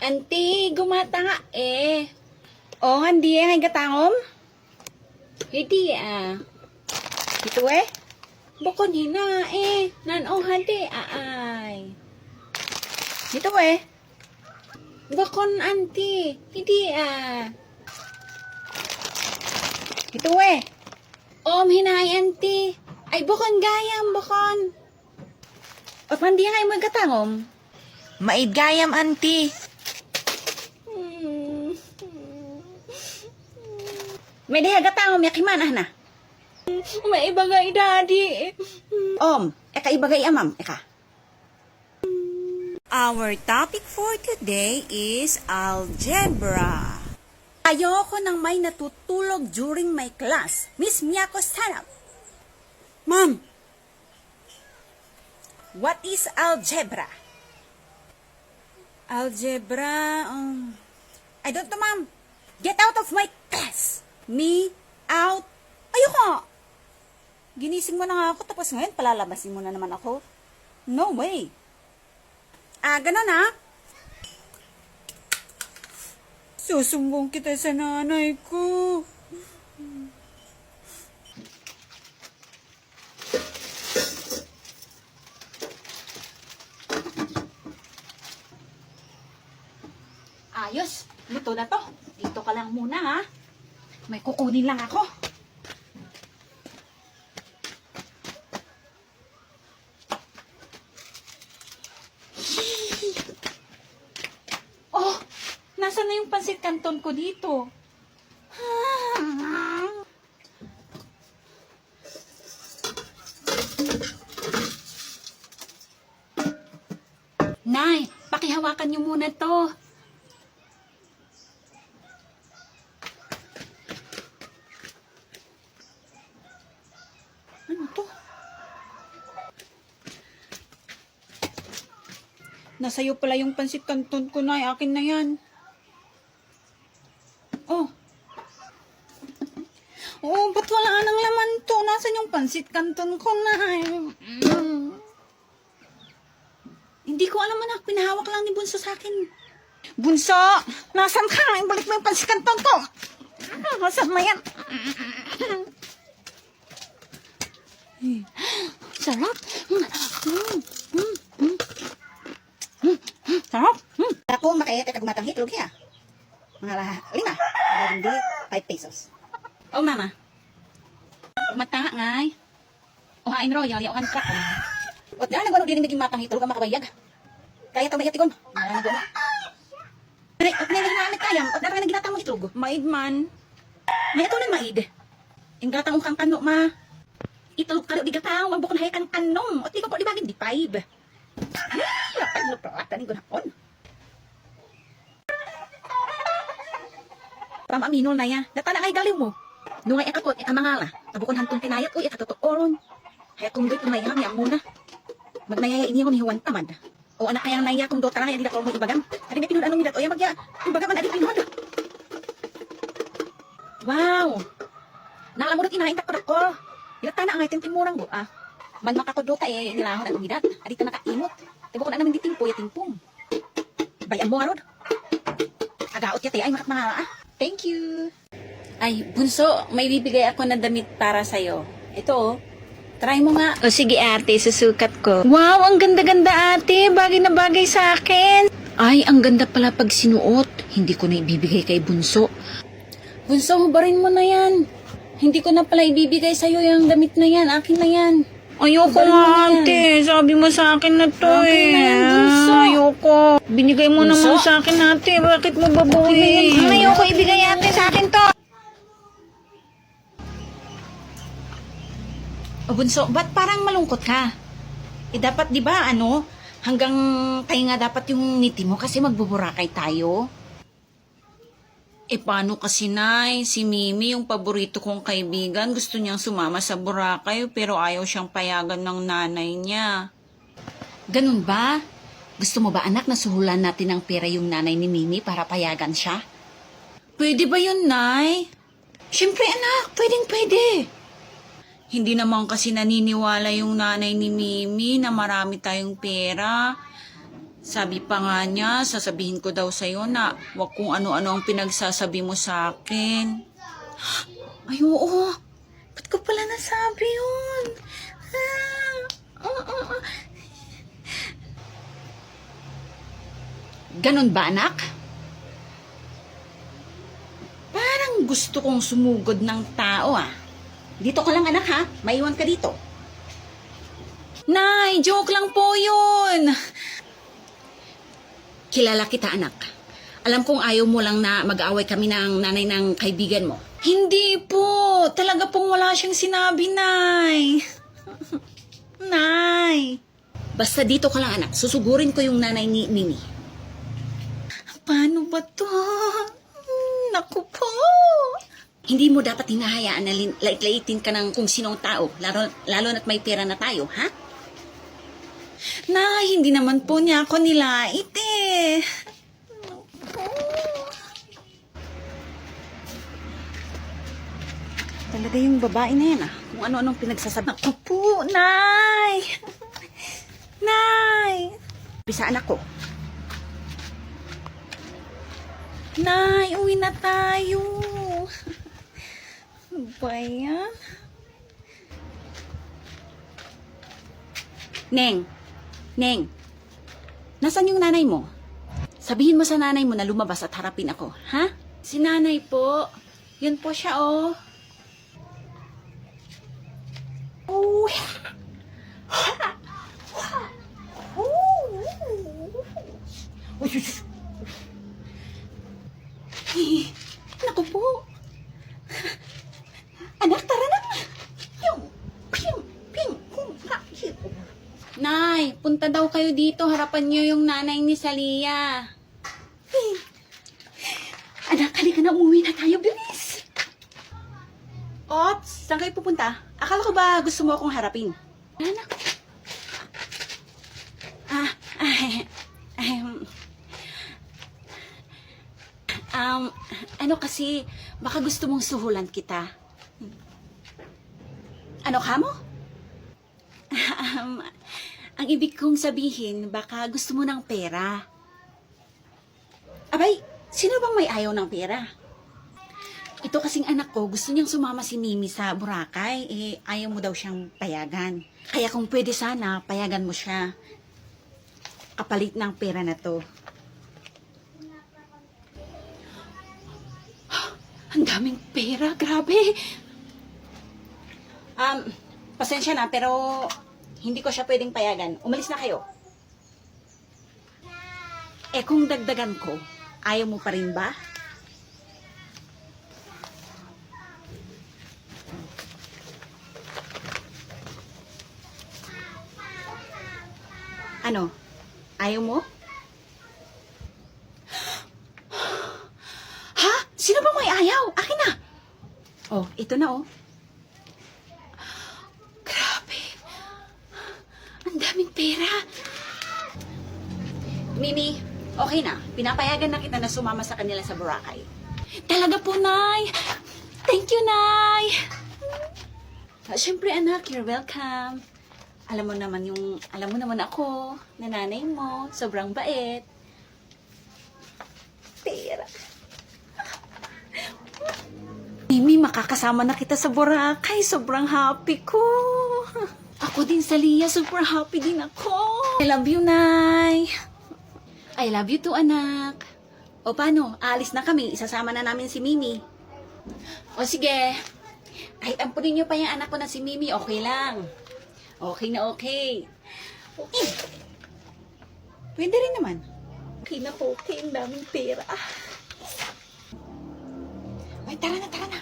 Anti, gumata nga eh. Oh, hindi ay gatangom? Hindi Ito eh? Bukod hina eh. Nan hindi ay. Ito eh. Bakon anti. Hindi Ito eh. Hinay anti. Ay bukon gayam bukon. O pandi nga mo gatangom? Maid gayam, anti. May diha gatangom yakiman na. May ibagay daddy. Eka ibagay amam, eka. Our topic for today is algebra. Ayoko nang may natutulog during my class. Miss Miyako, stand up. Ma'am, What is algebra? algebra, I don't know, ma'am. Get out of my class. Me out. Ayoko. Ginising mo na nga ako, tapos ngayon palalabasin mo na naman ako. No way. Ganon susumbong kita sa nanay ko. Ayos, luto na to. Dito ka lang muna, ha? May kukunin lang ako. Oh, nasa na yung pansit canton ko dito? Nay, pakihawakan niyo muna to. Ano to? Nasa'yo pala yung pansit canton ko, Nay. Akin na yan. Ba't wala nang laman to? Nasaan yung pansit canton ko, Nay? Hindi ko alam, anak. Pinahawak lang ni Bunso sa akin. Bunso! Nasaan ka? Ibalik mo yung pansit canton ko. Nasaan mo yan? Sarap. Sarap. Ako makaya kaya gumatang hitlog ya. Mga 5. Hindi 5 pesos. Oh, mama. Mata ngay. O hain royal, yaw kan ka. O dahil nagwano din naging matang hitlog ang makabayag. Kaya ito mayatigon. Pero at nila hinamit kayam. At dahil naginatang mo hitlog. Maid man. May ito ng maid. Inggatang kang kano ma. Itlog karo di gatang. Wag bukon hayakan kanom. At di ko po di bagin di 5. Ano pa? Tanin ko na on. Pamaminol na ya. Data na ngay galiw mo. Nungay akakot, ikamangala. Tabukon hantong pinayat. Uy, akatutuoron. Haya kung do'y pumayam, yam muna. Magnayaya ini ko ni Juan Tamad. O anak kayang naya kung do'y tarang, hindi na ko mo ibagam. Adi may pinun anong nidat. O yan magya. Ibagam man adi pinun. Wow. Nakalamurot inahintak ko ko. Ilata na ang item timurang bo. Man makakodota nilahon ang nidat. Adi ta nakaimot. Tibo ko na naman di timpo, ya timpong. Bayan mo arod. Agaot ya tayo ay makatmahala. Thank you. Ay, Bunso, may bibigay ako na damit para sa'yo. Ito, try mo nga. O sige ate, susukat ko. Wow, ang ganda-ganda ate. Bagay na bagay sa akin. Ay, ang ganda pala pag sinuot. Hindi ko na ibibigay kay Bunso. Bunso, hubarin mo na yan. Hindi ko na pala ibibigay sa'yo yung damit na yan. Akin na yan. Ayoko nga, ate. Sabi mo sa akin na to Okay na yan, Bunso. Ayoko. Binigay mo Bunso? naman sa akin, ate. Bakit mo babawiin? Ayoko ibigay ate sa akin to. O Bunso, ba't parang malungkot ka? Dapat di ba hanggang tayo nga dapat yung ngiti mo kasi magbuburakay tayo. Paano kasi, Nay? Si Mimi, yung paborito kong kaibigan, gusto niyang sumama sa Boracay pero ayaw siyang payagan ng nanay niya. Ganun ba? Gusto mo ba anak na suhulan natin ng pera yung nanay ni Mimi para payagan siya? Pwede ba yun, Nay? Siyempre anak, pwede. Hindi naman kasi naniniwala yung nanay ni Mimi na marami tayong pera. Sabi pa nga niya, sasabihin ko daw sa'yo na wag kung ano-ano ang pinagsasabi mo sa akin. Ay, oo. Ba't ko pala nasabi yun? Ganon ba, anak? Parang gusto kong sumugod ng tao, ah. Dito ka lang, anak, ha? Maiwan ka dito. Nay, joke lang po yun. Kilala kita, anak. Alam kong ayaw mo lang na mag-aaway kami ng nanay ng kaibigan mo. Hindi po. Talaga pong wala siyang sinabi, Nay. Nay. Basta dito ka lang, anak. Susugurin ko yung nanay ni Mimi. Paano ba to? Naku po. Hindi mo dapat hinahayaan na lait-laitin ka ng kung sinong tao, lalo na't may pera na tayo, ha? Nay, hindi naman po niya ako nilait eh. Talaga yung babae na yan, ah. Kung ano-anong pinagsasabi. Ako po, Nay! Nay! Bisa anak ko. Nay, uwi na tayo. Ano ba yan? Neng! Neng! Nasaan yung nanay mo? Sabihin mo sa nanay mo na lumabas at harapin ako, ha? Si nanay po. Yun po siya, oh. Oh. Naku po. Anak, tara na. Nay, punta daw kayo dito. Harapan niyo yung nanay ni Salia. Anak, halika na. Umuwi na tayo, bilis. Ops, saan kayo pupunta? Akala ko ba gusto mo akong harapin? Anak. Ano kasi, baka gusto mong suhulan kita. Ano ka mo? Ang ibig kong sabihin, baka gusto mo ng pera. Abay, sino bang may ayaw ng pera? Ito kasing anak ko, gusto niyang sumama si Mimi sa Boracay, eh ayaw mo daw siyang payagan. Kaya kung pwede sana, payagan mo siya. Kapalit ng pera na to. Ang daming pera, grabe. Pasensya na, pero hindi ko siya pwedeng payagan. Umalis na kayo. Eh kung dagdagan ko, ayaw mo pa rin ba? Ano? Ayaw mo? Ha? Sino bang may ayaw? Akin na! Oh, ito na oh. Grabe. Ang daming pera. Mimi, okay na. Pinapayagan na kita na sumama sa kanila sa Boracay. Talaga po, Nay. Thank you, Nay. Siyempre, anak, you're welcome. Alam mo naman ako, na nanay mo, sobrang bait. Pera. Mimi, makakasama na kita sa Boracay. Sobrang happy ko. Ako din, Salia. Super happy din ako. I love you, Nay. I love you too, anak. O paano? Aalis na kami. Isasama na namin si Mimi. O sige. Kahit ampunin niyo pa yung anak ko na si Mimi, okay lang. Okay na okay. Okay. Pwede rin naman. Okay na po, okay. Ang daming pera. Ay, tara na, tara na.